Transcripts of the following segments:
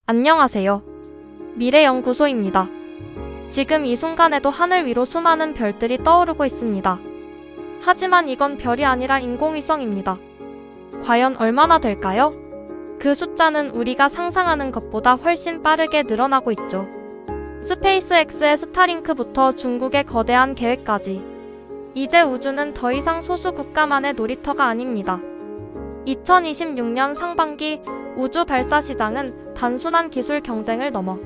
안녕하세요. 미래연구소입니다. 지금 이 순간에도 하늘 위로 수많은 별들이 떠오르고 있습니다. 하지만 이건 별이 아니라 인공위성입니다. 과연 얼마나 될까요? 그 숫자는 우리가 상상하는 것보다 훨씬 빠르게 늘어나고 있죠. 스페이스X의 스타링크부터 중국의 거대한 계획까지. 이제 우주는 더 이상 소수 국가만의 놀이터가 아닙니다. 2026년 상반기 우주 발사 시장은 단순한 기술 경쟁을 넘어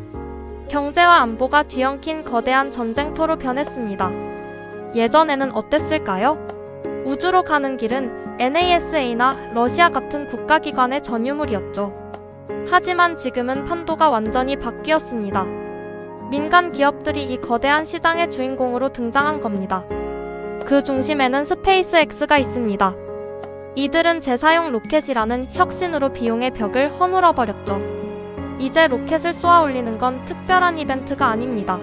경제와 안보가 뒤엉킨 거대한 전쟁터로 변했습니다. 예전에는 어땠을까요? 우주로 가는 길은 NASA나 러시아 같은 국가기관의 전유물이었죠. 하지만 지금은 판도가 완전히 바뀌었습니다. 민간 기업들이 이 거대한 시장의 주인공으로 등장한 겁니다. 그 중심에는 스페이스X가 있습니다. 이들은 재사용 로켓이라는 혁신으로 비용의 벽을 허물어버렸죠. 이제 로켓을 쏘아 올리는 건 특별한 이벤트가 아닙니다.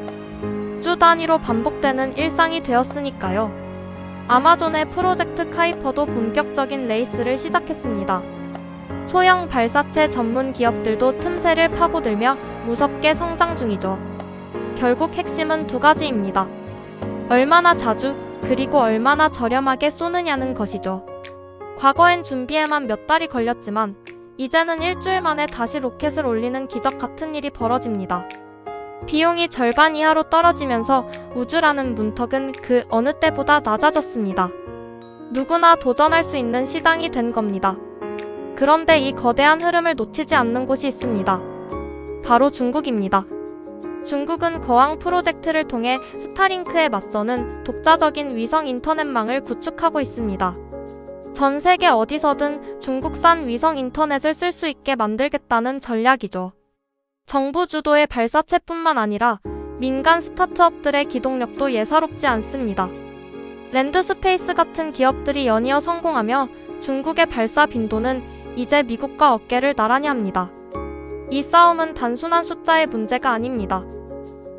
주 단위로 반복되는 일상이 되었으니까요. 아마존의 프로젝트 카이퍼도 본격적인 레이스를 시작했습니다. 소형 발사체 전문 기업들도 틈새를 파고들며 무섭게 성장 중이죠. 결국 핵심은 두 가지입니다. 얼마나 자주, 그리고 얼마나 저렴하게 쏘느냐는 것이죠. 과거엔 준비에만 몇 달이 걸렸지만 이제는 일주일 만에 다시 로켓을 올리는 기적 같은 일이 벌어집니다. 비용이 절반 이하로 떨어지면서 우주라는 문턱은 그 어느 때보다 낮아졌습니다. 누구나 도전할 수 있는 시장이 된 겁니다. 그런데 이 거대한 흐름을 놓치지 않는 곳이 있습니다. 바로 중국입니다. 중국은 거왕 프로젝트를 통해 스타링크에 맞서는 독자적인 위성 인터넷망을 구축하고 있습니다. 전 세계 어디서든 중국산 위성 인터넷을 쓸 수 있게 만들겠다는 전략이죠. 정부 주도의 발사체뿐만 아니라 민간 스타트업들의 기동력도 예사롭지 않습니다. 랜드스페이스 같은 기업들이 연이어 성공하며 중국의 발사 빈도는 이제 미국과 어깨를 나란히 합니다. 이 싸움은 단순한 숫자의 문제가 아닙니다.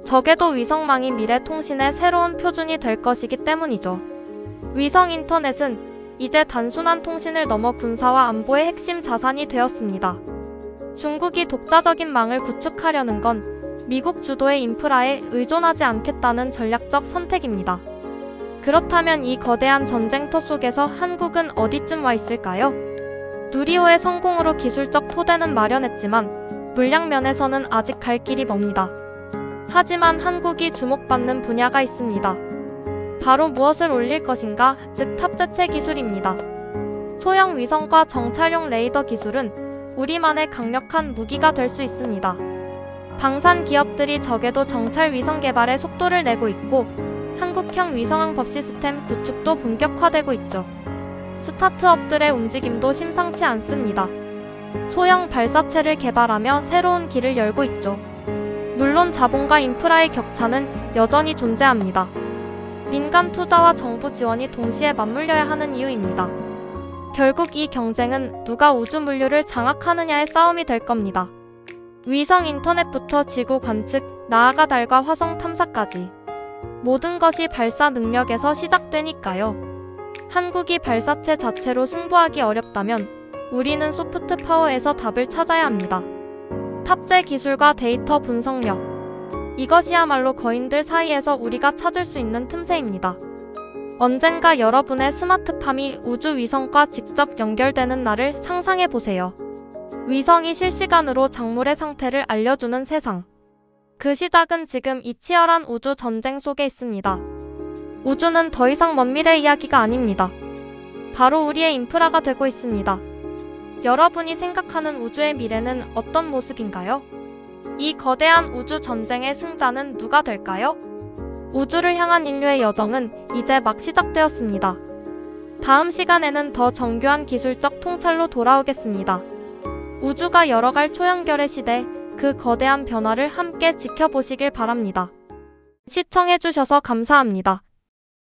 적에도 위성망이 미래 통신의 새로운 표준이 될 것이기 때문이죠. 위성 인터넷은 이제 단순한 통신을 넘어 군사와 안보의 핵심 자산이 되었습니다. 중국이 독자적인 망을 구축하려는 건 미국 주도의 인프라에 의존하지 않겠다는 전략적 선택입니다. 그렇다면 이 거대한 전쟁터 속에서 한국은 어디쯤 와 있을까요? 누리호의 성공으로 기술적 토대는 마련했지만 물량 면에서는 아직 갈 길이 멉니다. 하지만 한국이 주목받는 분야가 있습니다. 바로 무엇을 올릴 것인가, 즉 탑재체 기술입니다. 소형 위성과 정찰용 레이더 기술은 우리만의 강력한 무기가 될 수 있습니다. 방산 기업들이 적에도 정찰 위성 개발에 속도를 내고 있고 한국형 위성항법 시스템 구축도 본격화되고 있죠. 스타트업들의 움직임도 심상치 않습니다. 소형 발사체를 개발하며 새로운 길을 열고 있죠. 물론 자본과 인프라의 격차는 여전히 존재합니다. 민간 투자와 정부 지원이 동시에 맞물려야 하는 이유입니다. 결국 이 경쟁은 누가 우주 물류를 장악하느냐의 싸움이 될 겁니다. 위성 인터넷부터 지구 관측, 나아가 달과 화성 탐사까지 모든 것이 발사 능력에서 시작되니까요. 한국이 발사체 자체로 승부하기 어렵다면 우리는 소프트 파워에서 답을 찾아야 합니다. 탑재 기술과 데이터 분석력, 이것이야말로 거인들 사이에서 우리가 찾을 수 있는 틈새입니다. 언젠가 여러분의 스마트팜이 우주 위성과 직접 연결되는 날을 상상해보세요. 위성이 실시간으로 작물의 상태를 알려주는 세상. 그 시작은 지금 이 치열한 우주 전쟁 속에 있습니다. 우주는 더 이상 먼 미래 이야기가 아닙니다. 바로 우리의 인프라가 되고 있습니다. 여러분이 생각하는 우주의 미래는 어떤 모습인가요? 이 거대한 우주 전쟁의 승자는 누가 될까요? 우주를 향한 인류의 여정은 이제 막 시작되었습니다. 다음 시간에는 더 정교한 기술적 통찰로 돌아오겠습니다. 우주가 열어갈 초연결의 시대, 그 거대한 변화를 함께 지켜보시길 바랍니다. 시청해주셔서 감사합니다.